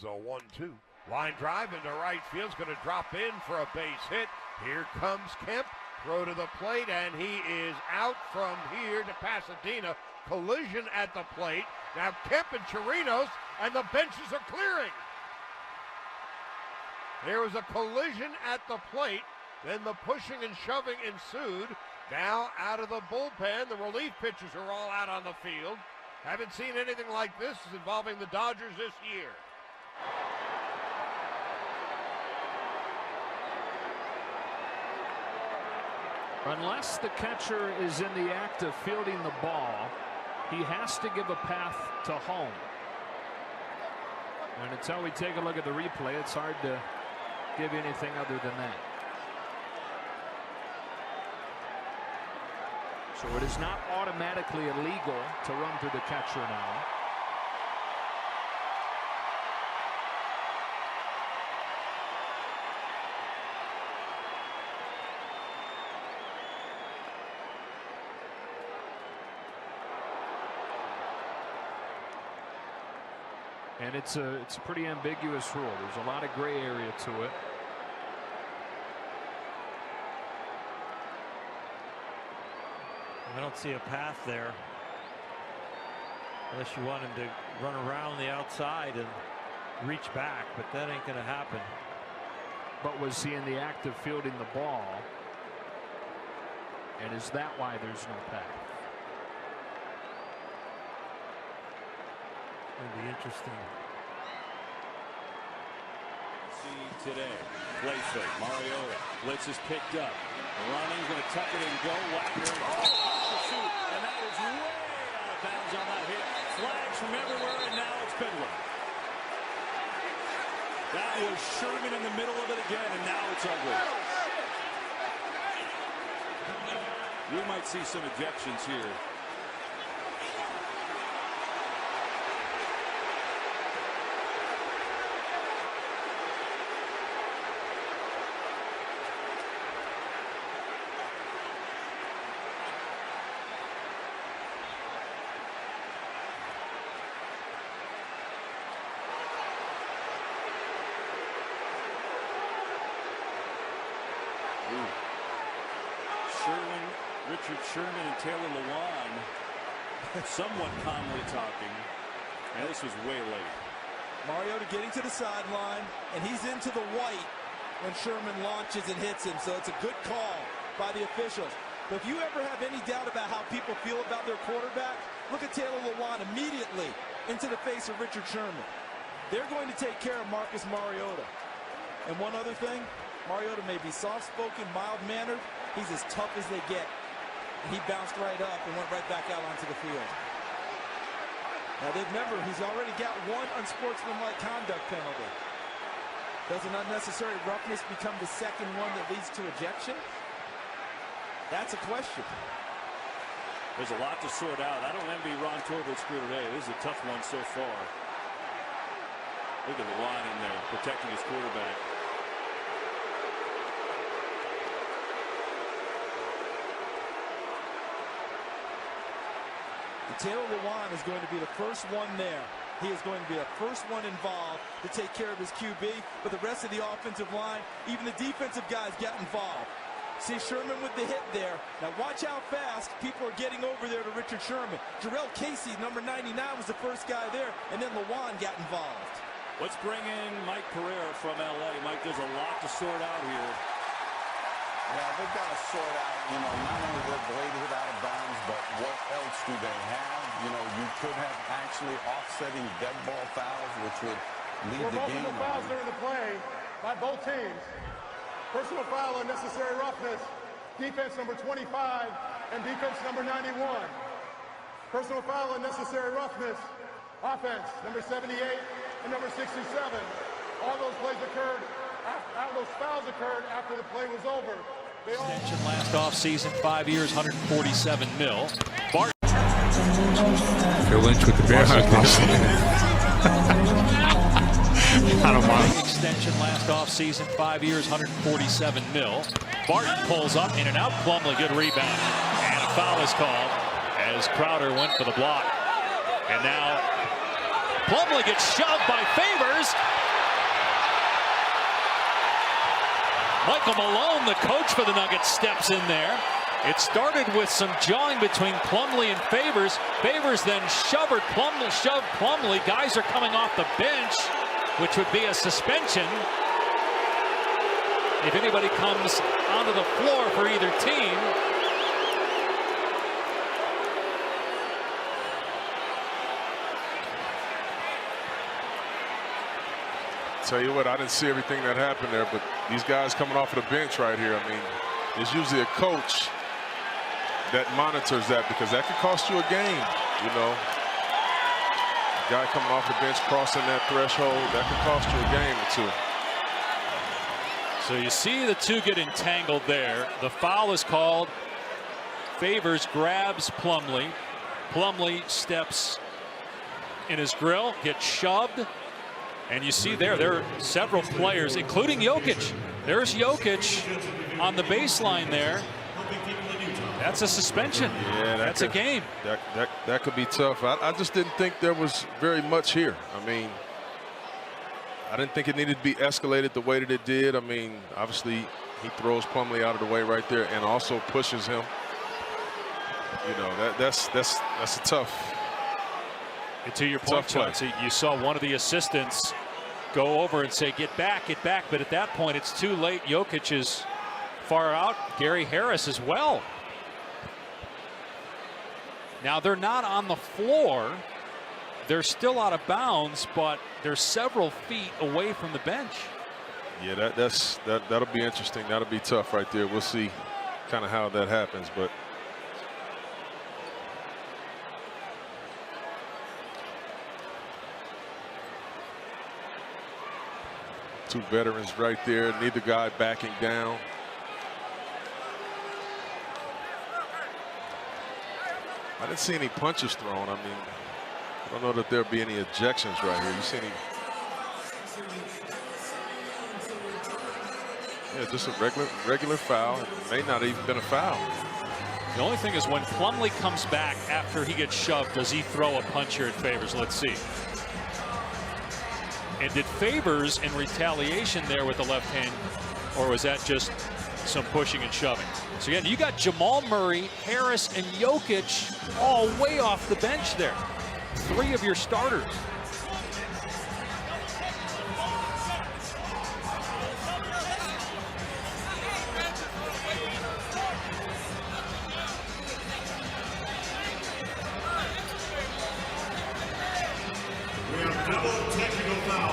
So 1-2. Line drive into right field's going to drop in for a base hit. Here comes Kemp. Throw to the plate, and he is out from here to Pasadena. Collision at the plate. Now Kemp and Chirinos, and the benches are clearing. There was a collision at the plate. Then the pushing and shoving ensued. Now out of the bullpen, the relief pitchers are all out on the field. Haven't seen anything like this involving the Dodgers this year. Unless the catcher is in the act of fielding the ball, he has to give a path to home. And until we take a look at the replay, it's hard to give anything other than that. So it is not automatically illegal to run through the catcher now. And it's a pretty ambiguous rule. There's a lot of gray area to it. I don't see a path there unless you want him to run around the outside and reach back, but that ain't going to happen. But was he in the act of fielding the ball? And is that why there's no path? It'll be interesting. See today. Play fake. Mariota. Blitz is picked up. Running, going to tuck it and go. Wagner. Shoot. And that is way out of bounds on that hit. Flags from everywhere, and now it's Bedlam. That was Sherman in the middle of it again, and now it's ugly. We might see some ejections here. Richard Sherman and Taylor Lewan somewhat calmly talking. And this was way late. Mariota getting to the sideline, and he's into the white when Sherman launches and hits him. So it's a good call by the officials. But if you ever have any doubt about how people feel about their quarterback, look at Taylor Lewan immediately into the face of Richard Sherman. They're going to take care of Marcus Mariota. And one other thing, Mariota may be soft-spoken, mild-mannered. He's as tough as they get. And he bounced right up and went right back out onto the field. Now remember, he's already got one unsportsmanlike conduct penalty. Does an unnecessary roughness become the second one that leads to ejection? That's a question. There's a lot to sort out. I don't envy Ron Torbert's crew today. This is a tough one so far. Look at the line in there, protecting his quarterback. Taylor Lewan is going to be the first one there. He is going to be the first one involved to take care of his QB, but the rest of the offensive line, even the defensive guys got involved. See Sherman with the hit there. Now watch how fast people are getting over there to Richard Sherman. Jarrell Casey, number 99, was the first guy there, and then Lewan got involved. Let's bring in Mike Pereira from LA. Mike, there's a lot to sort out here. Yeah, they've got to sort out, not only the Blade hit out of bounds, but what else do they have? You could have actually offsetting dead ball fouls, which would lead the game. Multiple fouls during the play by both teams. Personal foul, unnecessary roughness. Defense number 25 and defense number 91. Personal foul, unnecessary roughness. Offense number 78 and number 67. All those plays occurred. All those fouls occurred after the play was over. Extension last offseason, 5 years, $147 million. Bart. Phil Lynch with the Bearhawks. I don't mind. Extension last offseason, 5 years, $147 million. Barton pulls up, in and out. Plumlee, good rebound. And a foul is called as Crowder went for the block. And now Plumlee gets shoved by Favors. Michael Malone, the coach for the Nuggets, steps in there. It started with some jawing between Plumlee and Favors. Favors then shoved Plumlee. Guys are coming off the bench, which would be a suspension if anybody comes onto the floor for either team. Tell you what, I didn't see everything that happened there, but these guys coming off of the bench right here, I mean, there's usually a coach that monitors that, because that could cost you a game, you know. A guy coming off the bench crossing that threshold, that could cost you a game or two. So you see the two get entangled there. The foul is called. Favors grabs Plumlee. Plumlee steps in his grill, gets shoved. And you see there are several players, including Jokic. There's Jokic on the baseline there. That's a suspension. Yeah, that's a game. That could be tough. I just didn't think there was very much here. I mean, I didn't think it needed to be escalated the way that it did. I mean, obviously, he throws Plumlee out of the way right there and also pushes him. You know, that's a tough. And to your point, Chauncey, you saw one of the assistants go over and say, get back, get back. But at that point, it's too late. Jokic is far out. Gary Harris as well. Now, they're not on the floor. They're still out of bounds, but they're several feet away from the bench. Yeah, that'll be interesting. That'll be tough right there. We'll see kind of how that happens, but two veterans right there, neither guy backing down. I didn't see any punches thrown. I mean, I don't know that there'll be any ejections right here. You see any? Yeah, just a regular foul. It may not have even been a foul. The only thing is when Plumlee comes back after he gets shoved, does he throw a punch here at Favors? Let's see. And did Favors in retaliation there with the left hand, or was that just some pushing and shoving? So again, you got Jamal Murray, Harris, and Jokic all way off the bench there. Three of your starters.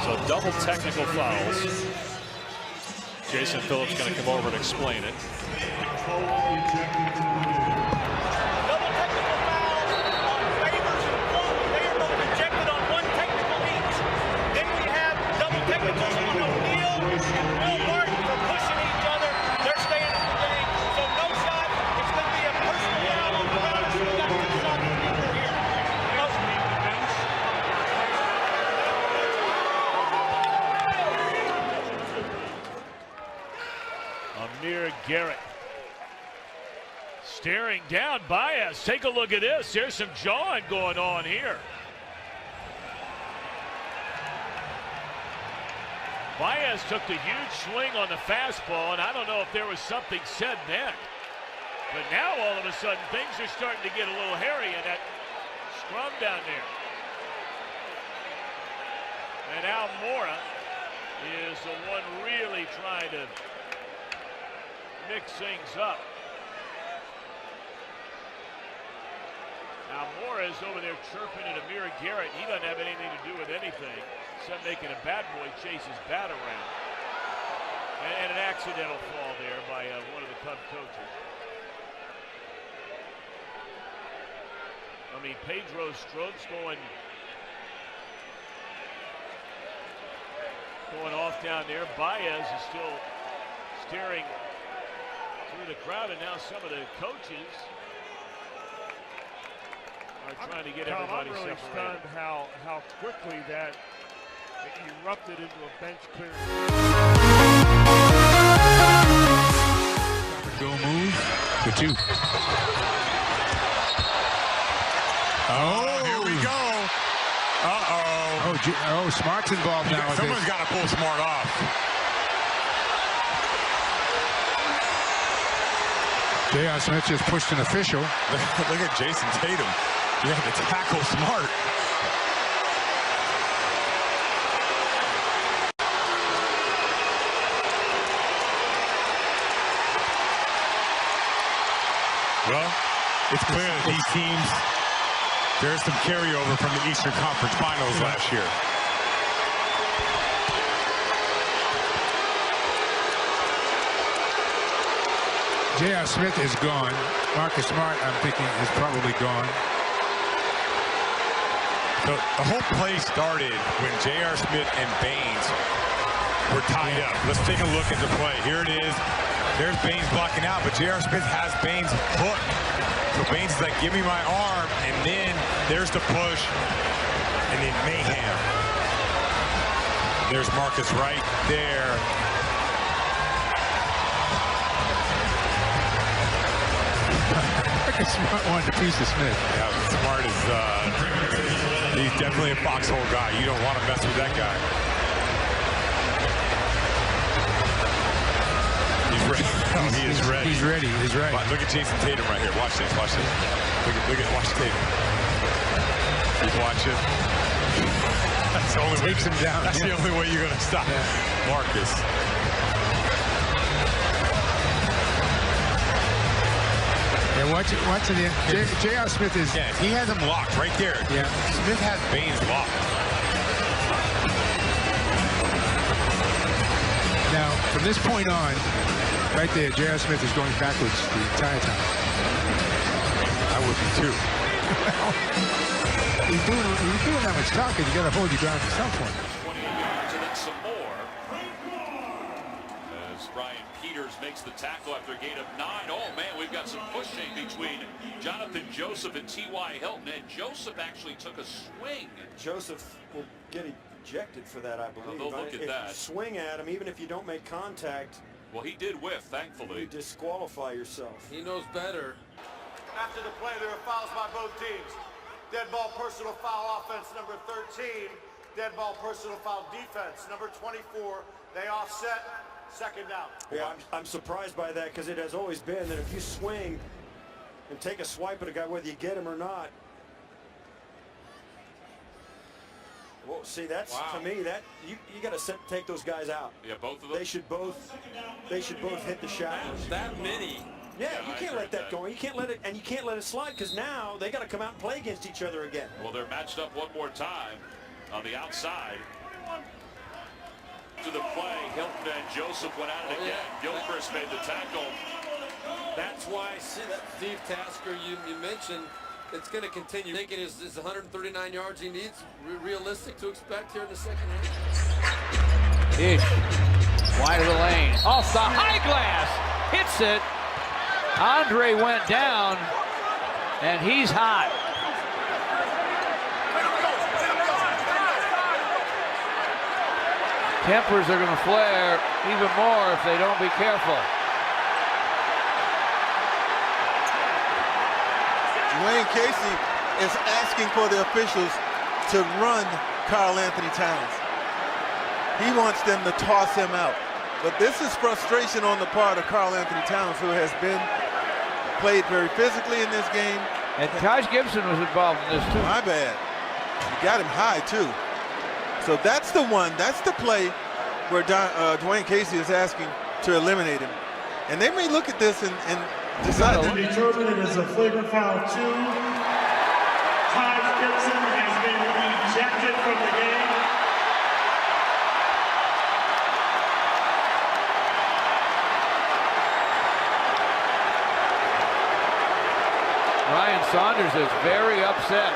So double technical fouls. Jason Phillips going to come over and explain it. Double technical fouls on Favors and Plumlee. They are both ejected on one technical each. Then we have double technicals on O'Neal and Will Martin for pushing each other. They're staying in the game. So no shot. It's going to be a personal foul on Brown. We got 2 shots from people here. Amir Garrett staring down Baez. Take a look at this. There's some jawing going on here. Baez took the huge swing on the fastball, and I don't know if there was something said then. But now all of a sudden things are starting to get a little hairy in that scrum down there. And Almora is the one really trying to mix things up. Now Morris over there chirping at Amir Garrett. He doesn't have anything to do with anything except making a bad boy chase his bat around. And an accidental fall there by one of the Cub coaches. I mean, Pedro Strokes going off down there. Baez is still staring through the crowd, and now some of the coaches are trying to get everybody I'm really separated. stunned how quickly that erupted into a bench clearing. Go move. The 2. Oh, here we go. Oh, Smart's involved now. Someone's got to pull Smart off. J.R. Smith just pushed an official. Look at Jason Tatum. You have to tackle smart. Well, it's clear that these teams, there's some carryover from the Eastern Conference Finals last year. J.R. Smith is gone. Marcus Smart, I'm thinking, is probably gone. So the whole play started when J.R. Smith and Baines were tied up. Let's take a look at the play. Here it is. There's Baines blocking out, but J.R. Smith has Baines hooked. So Baines is like, give me my arm, and then there's the push, and then mayhem. There's Marcus right there. Marcus Smart wanted a piece of Smith. Yeah, Smart is, he's definitely a foxhole guy. You don't want to mess with that guy. He's ready. He is ready. He's ready. He's right. Look at Jason Tatum right here. Watch this. Watch this. Watch Tatum. Keep watching. That's the only way. Takes him down. That's the only way you're going to stop Marcus. Yeah, watch it in. J.R. Smith is. Yeah, he has him locked right there. Yeah. Smith has Baines locked. Now, from this point on, right there, J.R. Smith is going backwards the entire time. I would be too. He's doing that much talking. You got to hold your ground at some point. 28 yards and then some more. As Ryan Peters makes the tackle after a gain of 9. Oh man, we've got some pushing between Jonathan Joseph and T.Y. Hilton. And Joseph actually took a swing. Joseph will get ejected for that, I believe. Well, they'll look at that. Swing at him, even if you don't make contact. Well, he did whiff, thankfully. You disqualify yourself. He knows better. After the play, there were fouls by both teams. Dead ball personal foul offense number 13. Dead ball personal foul defense number 24. They offset. Second down. Yeah, I'm surprised by that because it has always been that if you swing and take a swipe at a guy, whether you get him or not. Well, see, that's to me that you got to take those guys out. Yeah, both of them. They should both hit the shot. That many. Yeah, you can't let that go. You can't let it, and you can't let it slide because now they got to come out and play against each other again. Well, they're matched up one more time on the outside. To the play, Hilton and Joseph went at it again. Gilchrist made the tackle. That's why, see, that Steve Tasker you mentioned, it's going to continue. Thinking is 139 yards he needs realistic to expect here in the second half? Ish, wide of the lane, off the high glass, hits it. Andre went down, and he's hot. Tempers are going to flare even more if they don't be careful. Dwayne Casey is asking for the officials to run Karl-Anthony Towns. He wants them to toss him out. But this is frustration on the part of Karl-Anthony Towns, who has played very physically in this game. And Taj Gibson was involved in this too. My bad. You got him high too. So that's the one, that's the play where Dwayne Casey is asking to eliminate him. And they may look at this and decide to determine it as a flagrant foul 2. Taj Gibson has been ejected from the game. Ryan Saunders is very upset.